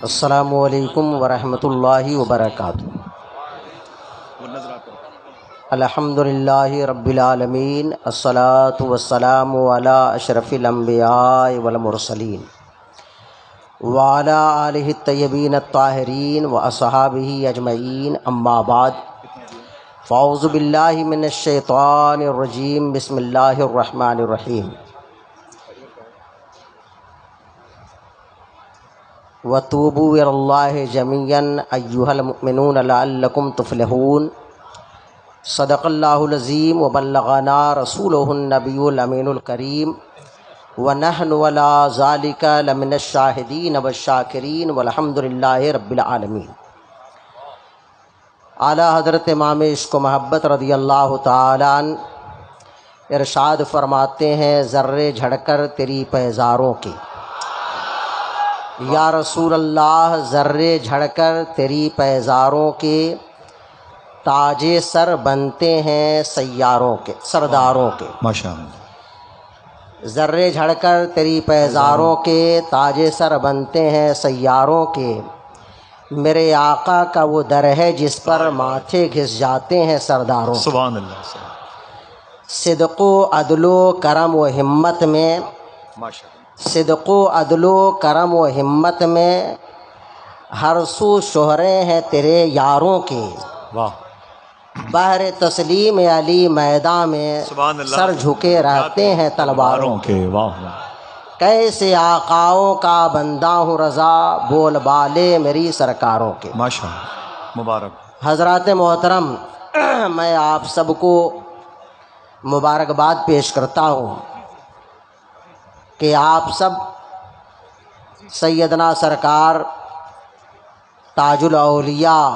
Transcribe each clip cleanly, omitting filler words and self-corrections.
السلام علیکم ورحمۃ اللہ وبرکاتہ۔ الحمد للہ رب العالمین، الصلاۃ والسلام علی اشرف الانبیاء والمرسلین وعلی آلہ الطیبین الطاہرین واصحابہ اجمعین، اما بعد، فاعوذ باللہ من الشیطان الرجیم، بسم اللہ الرحمن الرحیم۔ وَتُوبُوا إِلَى اللَّهِ جَمِيعًا أَيُّهَا الْمُؤْمِنُونَ لَعَلَّكُمْ تُفْلِحُونَ۔ صدق اللہ العظیم وبلغنا رسولہ النبی الامین الکریم، ونحن علی ذلک لمن الشاہدین والشاکرین والحمد للہ رب العالمین۔ اعلیٰ حضرت امام عشق و محبت رضی اللہ تعالیٰ عنہ ارشاد فرماتے ہیں، ذرے جھڑ کر تیری پیزاروں کے، یا رسول اللہ ذرے جھڑ کر تیری پیزاروں کے، تاج سر بنتے ہیں سیاروں کے، سرداروں کے۔ ماشاءاللہ۔ ذرے جھڑ کر تیری پیزاروں کے، تاج سر بنتے ہیں سیاروں کے، میرے آقا کا وہ در ہے جس پر ماتھے گھس جاتے ہیں سرداروں کے۔ سبحان اللہ۔ صدق و عدل و کرم و ہمت میں، ماشاءاللہ، صدق و عدل و کرم و ہمت میں، ہر سو شہرے ہیں تیرے یاروں کے۔ واہ، بحر تسلیم علی میداں میں، سبحان اللہ، سر جھکے رہتے ہیں تلواروں کے۔ واہ واہ، کیسے آقاؤں کا بندہ ہوں رضا، بول بالے میری سرکاروں کے۔ ماشاءاللہ، مبارک۔ حضرات محترم، میں آپ سب کو مبارکباد پیش کرتا ہوں کہ آپ سب سیدنا سرکار تاج الاولیاء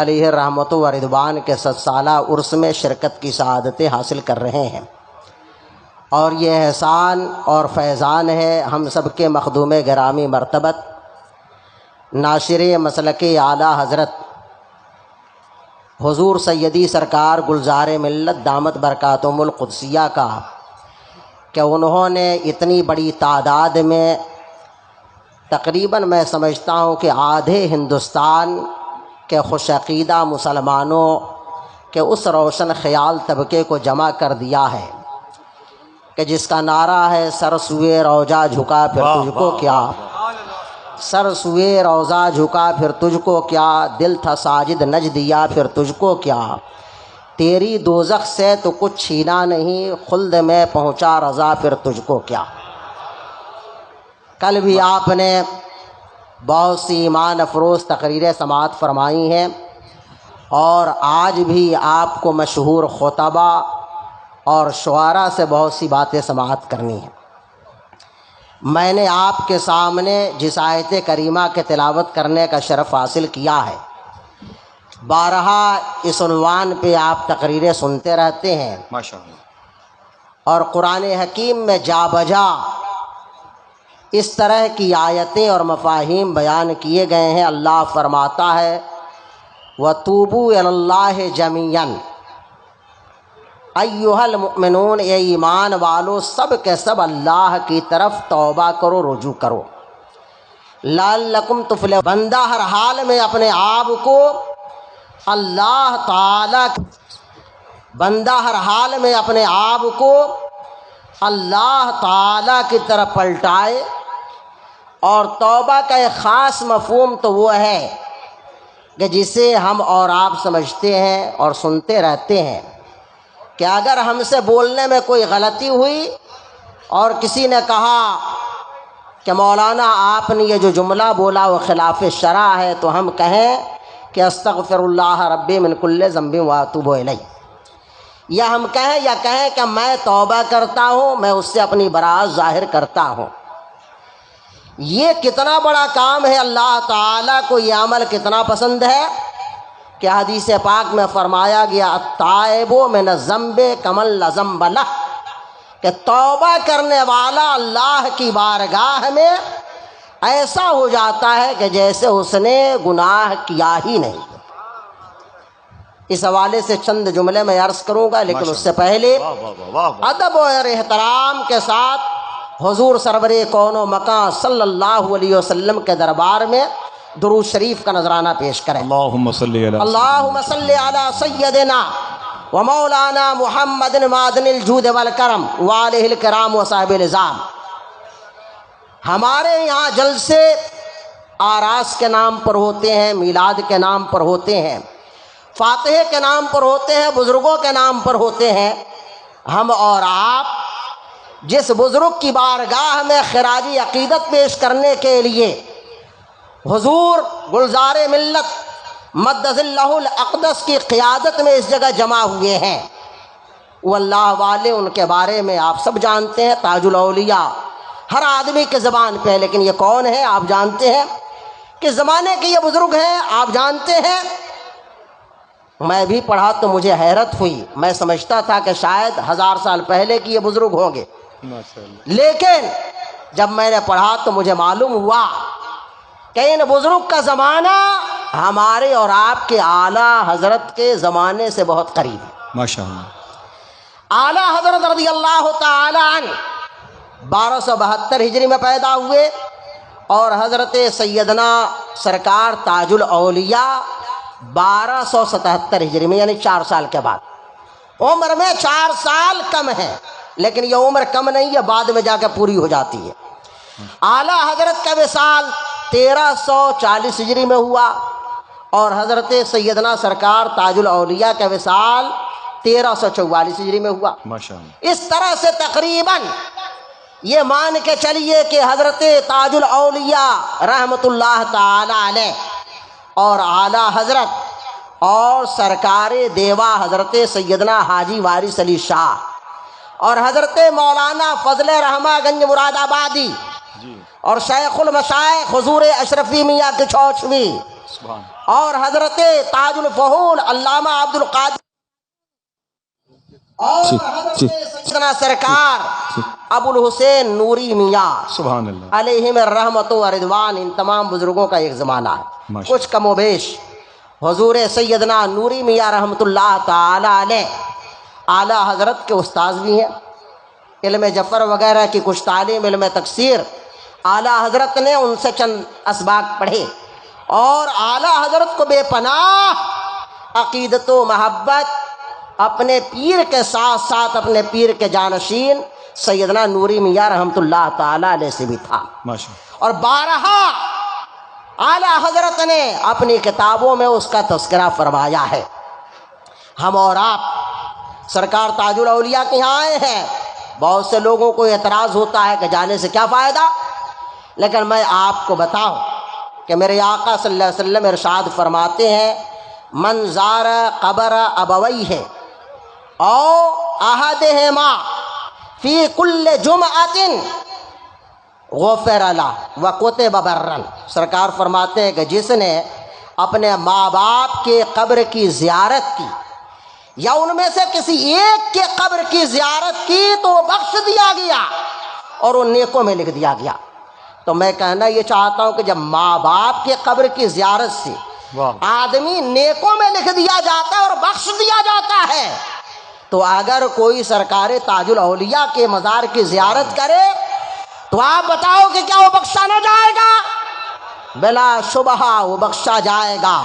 علیہ رحمت و رضوان کے 100 سالہ عرس میں شرکت کی سعادتیں حاصل کر رہے ہیں، اور یہ احسان اور فیضان ہے ہم سب کے مخدوم گرامی مرتبت ناشر مسلک اعلیٰ حضرت حضور سیدی سرکار گلزار ملت دامت برکاتہم القدسیہ کا، کہ انہوں نے اتنی بڑی تعداد میں، تقریباً میں سمجھتا ہوں کہ آدھے ہندوستان کے خوش عقیدہ مسلمانوں کے اس روشن خیال طبقے کو جمع کر دیا ہے کہ جس کا نعرہ ہے، سر سوئے روضہ جھکا پھر تجھ کو کیا، سر سوئے روضہ جھکا پھر تجھ کو کیا، دل تھا ساجد نج دیا پھر تجھ کو کیا، تیری دوزخ سے تو کچھ چھینا نہیں، خلد میں پہنچا رضا پھر تجھ کو کیا۔ کل بھی آپ نے بہت سی ایمان افروز تقریریں سماعت فرمائی ہیں، اور آج بھی آپ کو مشہور خطبہ اور شعراء سے بہت سی باتیں سماعت کرنی ہیں۔ میں نے آپ کے سامنے جس آیت کریمہ کے تلاوت کرنے کا شرف حاصل کیا ہے، بارہا اس عنوان پہ آپ تقریریں سنتے رہتے ہیں، ماشاءاللہ، اور قرآن حکیم میں جا بجا اس طرح کی آیتیں اور مفاہیم بیان کیے گئے ہیں۔ اللہ فرماتا ہے، وَتُوبُوا إِلَى اللَّهِ جَمِيعًا أَيُّهَا الْمُؤْمِنُونَ، اے ایمان والو سب کے سب اللہ کی طرف توبہ کرو، رجوع کرو، لَعَلَّكُمْ تُفْلِحُونَ۔ بندہ ہر حال میں اپنے آپ کو اللہ تعالیٰ، بندہ ہر حال میں اپنے آپ کو اللہ تعالیٰ کی طرف پلٹائے، اور توبہ کا ایک خاص مفہوم تو وہ ہے کہ جسے ہم اور آپ سمجھتے ہیں اور سنتے رہتے ہیں کہ اگر ہم سے بولنے میں کوئی غلطی ہوئی اور کسی نے کہا کہ مولانا آپ نے یہ جو جملہ بولا وہ خلاف شرع ہے، تو ہم کہیں کہ استغفر اللہ ربی من کل ذنب واتوب الیہ، یا ہم کہیں کہ میں توبہ کرتا ہوں، میں اس سے اپنی براءت ظاہر کرتا ہوں۔ یہ کتنا بڑا کام ہے، اللہ تعالیٰ کو یہ عمل کتنا پسند ہے کہ حدیث پاک میں فرمایا گیا، التائب من الذنب کمن لا ذنب لہ، کہ توبہ کرنے والا اللہ کی بارگاہ میں ایسا ہو جاتا ہے کہ جیسے اس نے گناہ کیا ہی نہیں۔ اس حوالے سے چند جملے میں عرض کروں گا، لیکن اس سے پہلے ادب اور احترام کے ساتھ حضور سرور کون و مکان صلی اللہ علیہ وسلم کے دربار میں درود شریف کا نذرانہ پیش کریں۔ اللہم صلی علی اللہم صلی علی سیدنا و مولانا محمد معدن الجود والکرم وآلہ الکرام و صحابہ العظام۔ ہمارے یہاں جلسے آراس کے نام پر ہوتے ہیں، میلاد کے نام پر ہوتے ہیں، فاتحے کے نام پر ہوتے ہیں، بزرگوں کے نام پر ہوتے ہیں۔ ہم اور آپ جس بزرگ کی بارگاہ میں خراجی عقیدت پیش کرنے کے لیے حضور گلزار ملت مدد اللہ الاقدس کی قیادت میں اس جگہ جمع ہوئے ہیں، وہ اللہ والے، ان کے بارے میں آپ سب جانتے ہیں، تاج الاولیاء ہر آدمی کے زبان پہ ہے، لیکن یہ کون ہے آپ جانتے ہیں؟ کس زمانے کے یہ بزرگ ہیں آپ جانتے ہیں؟ میں بھی پڑھا تو مجھے حیرت ہوئی، میں سمجھتا تھا کہ شاید 1000 سال پہلے کی یہ بزرگ ہوں گے، لیکن جب میں نے پڑھا تو مجھے معلوم ہوا کہ ان بزرگ کا زمانہ ہمارے اور آپ کے اعلیٰ حضرت کے زمانے سے بہت قریب ہے۔ ماشاءاللہ۔ اعلیٰ حضرت رضی اللہ تعالی عنہ 1272 ہجری میں پیدا ہوئے اور حضرت سیدنا سرکار تاج الاولیاء 1277 ہجری میں، یعنی 4 سال کے بعد۔ عمر میں 4 سال کم ہے، لیکن یہ عمر کم نہیں ہے، بعد میں جا کے پوری ہو جاتی ہے۔ اعلیٰ حضرت کا وصال 1340 ہجری میں ہوا اور حضرت سیدنا سرکار تاج الاولیاء کا وصال 1344 ہجری میں ہوا۔ ماشاءاللہ۔ اس طرح سے تقریباً یہ مان کے چلیے کہ حضرت تاج الاولیاء رحمۃ اللہ تعالی علیہ اور اعلیٰ حضرت اور سرکار دیوا حضرت سیدنا حاجی وارث علی شاہ اور حضرت مولانا فضل رحمہ گنج مراد آبادی اور شیخ المشائخ حضور اشرفی میاں کچھوچوی اور حضرت تاج الفہول علامہ عبد القادر اور حضرت سیدنا سرکار ابو الحسین نوری میاں سبحان اللہ علیہم الرحمت و رضوان، ان تمام بزرگوں کا ایک زمانہ ہے۔ کچھ کم و بیش حضور سیدنا نوری میاں رحمت اللہ تعالی علیہ اعلیٰ حضرت کے استاذ بھی ہیں، علم جفر وغیرہ کی کچھ تعلیم، علم تفسیر اعلیٰ حضرت نے ان سے چند اسباق پڑھے اور اعلیٰ حضرت کو بے پناہ عقیدت و محبت اپنے پیر کے ساتھ ساتھ اپنے پیر کے جانشین سیدنا نوری میاں رحمت اللہ تعالی علیہ سے بھی تھا، اور بارہا اعلیٰ حضرت نے اپنی کتابوں میں اس کا تذکرہ فرمایا ہے۔ ہم اور آپ سرکار تاج الاولیاء کے یہاں آئے ہیں، بہت سے لوگوں کو اعتراض ہوتا ہے کہ جانے سے کیا فائدہ، لیکن میں آپ کو بتاؤں کہ میرے آقا صلی اللہ علیہ وسلم ارشاد فرماتے ہیں من زار قبر ابویہ او احدہما فی کل جمعۃ غفر لہ وکتب برا۔ سرکار فرماتے ہیں کہ جس نے اپنے ماں باپ کے قبر کی زیارت کی یا ان میں سے کسی ایک کے قبر کی زیارت کی تو وہ بخش دیا گیا اور وہ نیکوں میں لکھ دیا گیا۔ تو میں کہنا یہ چاہتا ہوں کہ جب ماں باپ کے قبر کی زیارت سے آدمی نیکوں میں لکھ دیا جاتا ہے اور بخش دیا جاتا ہے، تو اگر کوئی سرکار تاج الاولیاء کے مزار کی زیارت کرے تو آپ بتاؤ کہ کیا وہ بخشا نہ جائے گا؟ بلا شبہ وہ بخشا جائے گا۔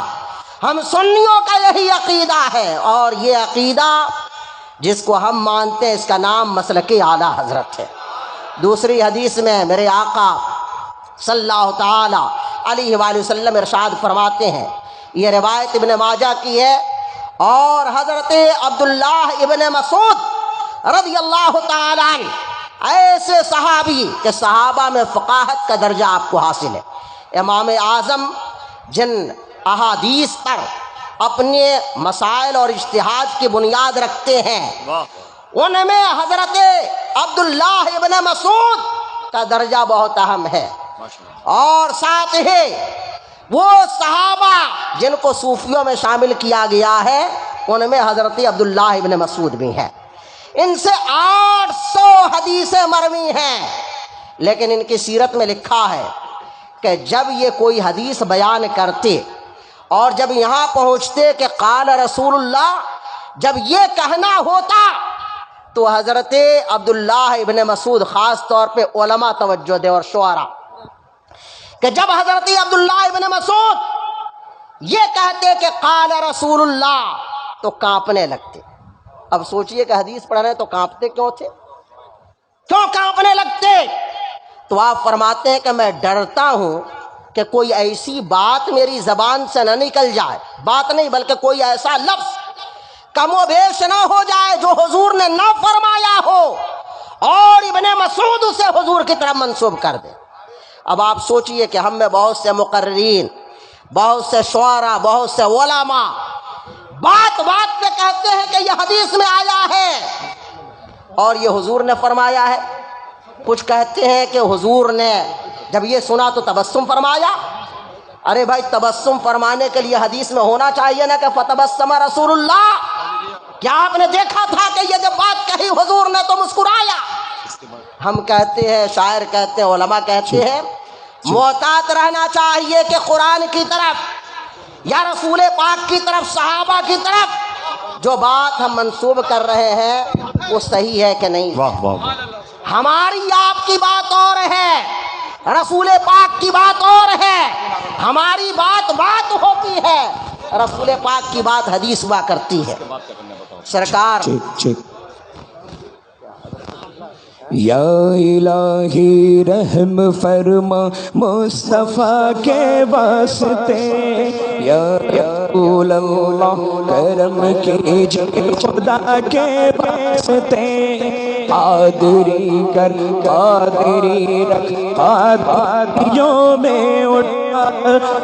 ہم سنیوں کا یہی عقیدہ ہے، اور یہ عقیدہ جس کو ہم مانتے ہیں اس کا نام مسلک اعلیٰ حضرت ہے۔ دوسری حدیث میں میرے آقا صلی اللہ تعالی علیہ وآلہ وسلم ارشاد فرماتے ہیں، یہ روایت ابن ماجہ کی ہے، اور حضرت عبداللہ ابن مسعود رضی اللہ تعالی عنہ ایسے صحابی کہ صحابہ میں فقاہت کا درجہ آپ کو حاصل ہے، امام اعظم جن احادیث پر اپنے مسائل اور اجتہاد کی بنیاد رکھتے ہیں ان میں حضرت عبداللہ ابن مسعود کا درجہ بہت اہم ہے، اور ساتھ ہی وہ صحابہ جن کو صوفیوں میں شامل کیا گیا ہے ان میں حضرت عبداللہ ابن مسعود بھی ہیں۔ ان سے 800 حدیثیں مروی ہیں، لیکن ان کی سیرت میں لکھا ہے کہ جب یہ کوئی حدیث بیان کرتے اور جب یہاں پہنچتے کہ قال رسول اللہ، جب یہ کہنا ہوتا تو حضرت عبداللہ ابن مسعود خاص طور پہ علماء توجہ دے اور شعراء، کہ جب حضرت عبداللہ ابن مسعود یہ کہتے کہ قال رسول اللہ تو کانپنے لگتے۔ اب سوچئے کہ حدیث پڑھ رہے ہیں تو کانپتے کیوں تھے، کیوں کانپنے لگتے؟ تو آپ فرماتے ہیں کہ میں ڈرتا ہوں کہ کوئی ایسی بات میری زبان سے نہ نکل جائے، بات نہیں بلکہ کوئی ایسا لفظ کم و بیش نہ ہو جائے جو حضور نے نہ فرمایا ہو اور ابن مسعود اسے حضور کی طرف منسوب کر دے۔ اب آپ سوچئے کہ ہم میں بہت سے مقررین، بہت سے شعراء، بہت سے علماء بات بات پہ کہتے ہیں کہ یہ حدیث میں آیا ہے اور یہ حضور نے فرمایا ہے۔ کچھ کہتے ہیں کہ حضور نے جب یہ سنا تو تبسم فرمایا۔ ارے بھائی، تبسم فرمانے کے لیے حدیث میں ہونا چاہیے نا کہ فتبسم رسول اللہ۔ کیا آپ نے دیکھا تھا کہ یہ جب بات کہی حضور نے تو مسکرایا؟ ہم کہتے ہیں، شاعر کہتے ہیں، علماء کہتے ہیں، محتاط رہنا چاہیے کہ قرآن کی طرف یا رسول پاک کی طرف، صحابہ کی طرف جو بات ہم منسوب کر رہے ہیں وہ صحیح ہے کہ نہیں۔ واہ واہ واہ۔ ہماری آپ کی بات اور ہے، رسول پاک کی بات اور ہے۔ ہماری بات بات ہوتی ہے، رسول پاک کی بات حدیث ہوا کرتی ہے۔ سرکار یا الہی رحم فرما مصطفیٰ کے واسطے، یا رسول اللہ کرم کیجئے خدا کے واسطے، قادری کر قادری رکھ قادریوں میں اٹھا،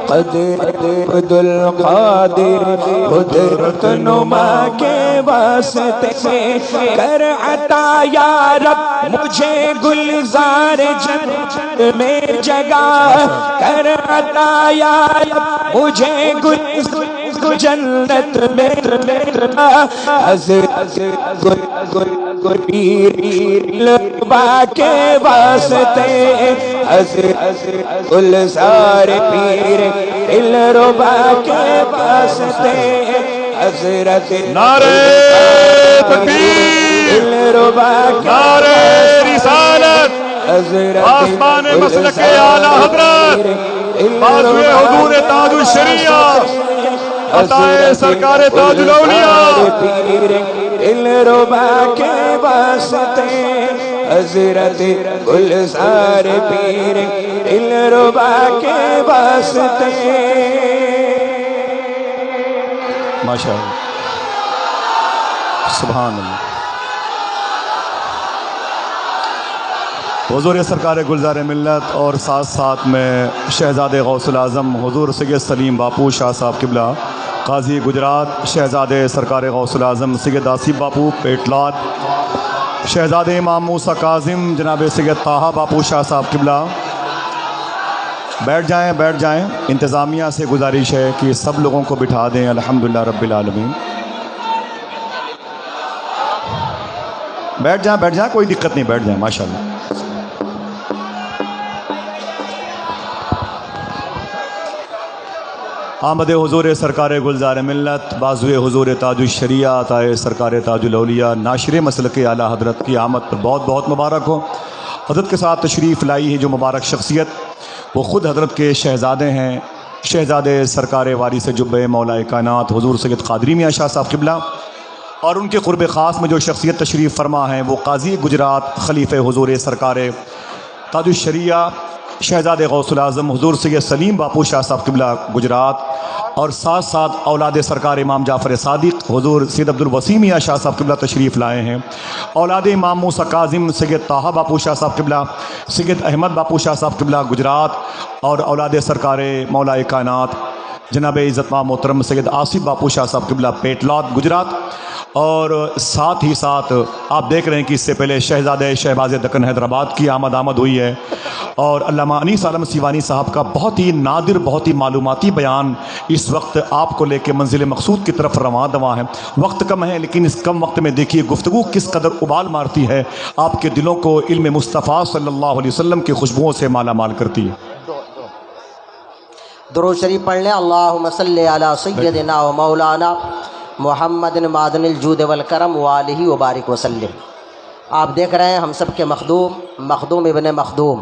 قدر القادر قدرت نما کے واسطے، کر عطا یا رب مجھے گلزار جنت میں جگہ، کر عطا یا رب مجھے گلزار جنت میں حضرت پیر لبا کے واسطے، حضرت گلزار پیر دلربا کے واسطے، حضرت نعرہ تکبیر، دلربا نعرہ رسالت، آسمان مسلک اعلی حضرت، بازوئے حضور تاج الشریعہ، عطائے سرکار تاج الاولیاء، دلربا کے واسطے، حضرت گلزار پیر دلربا کے واسطے۔ ماشاءاللہ، سبحان اللہ۔ حضور سرکار گلزار ملت اور ساتھ ساتھ میں شہزادے غوث العظم حضور سید سلیم باپو شاہ صاحب قبلہ قاضی گجرات، شہزادے سرکار غوث العظم سید آصف باپو پیٹلات، شہزادے امام موسیٰ کاظم جناب سید طاہا باپو شاہ صاحب قبلہ بیٹھ جائیں۔ انتظامیہ سے گزارش ہے کہ سب لوگوں کو بٹھا دیں۔ الحمدللہ رب العالمین۔ بیٹھ جائیں، کوئی دقت نہیں، بیٹھ جائیں، ماشاءاللہ۔ آمد حضور سرکار گلزار ملت، بازوئے حضور تاج الشریعہ، عطائے سرکار تاج الاولیاء، ناشر مسلک اعلیٰ حضرت کی آمد پر بہت بہت مبارک ہو۔ حضرت کے ساتھ تشریف لائی ہے جو مبارک شخصیت، وہ خود حضرت کے شہزادے ہیں، شہزادے سرکار وارث جبہ مولا کائنات حضور سید قادری میاں شاہ صاحب قبلہ، اور ان کے قرب خاص میں جو شخصیت تشریف فرما ہیں وہ قاضی گجرات خلیفہ حضور سرکار تاج الشریعہ شہزادے غوث العظم حضور سید سلیم باپو شاہ صاحب قبلہ گجرات، اور ساتھ ساتھ اولاد سرکار امام جعفر صادق حضور سید عبدالوسیع میاں شاہ صاحب قبلہ تشریف لائے ہیں، اولاد امام موسیٰ کاظم سید طاہا باپو شاہ صاحب قبلہ، سید احمد باپو شاہ صاحب قبلہ گجرات، اور اولاد سرکار مولا کائنات جناب عزت مآب محترم سید آصف باپو شاہ صاحب قبلہ پیٹلات گجرات، اور ساتھ ہی ساتھ آپ دیکھ رہے ہیں کہ اس سے پہلے شہزادہ شہباز دکن حیدرآباد کی آمد ہوئی ہے، اور علامہ انیس عالم سیوانی صاحب کا بہت ہی نادر، بہت ہی معلوماتی بیان اس وقت آپ کو لے کے منزل مقصود کی طرف رواں دواں ہے۔ وقت کم ہے لیکن اس کم وقت میں دیکھیے گفتگو کس قدر ابال مارتی ہے، آپ کے دلوں کو علم مصطفیٰ صلی اللہ علیہ وسلم کی خوشبوؤں سے مالا مال کرتی ہے۔ درود شریف پڑھ لیں۔ اللہم صلی علی سیدنا و مولانا محمد معدن الجود والکرم وآلہ وبارک وسلم۔ آپ دیکھ رہے ہیں ہم سب کے مخدوم ابن مخدوم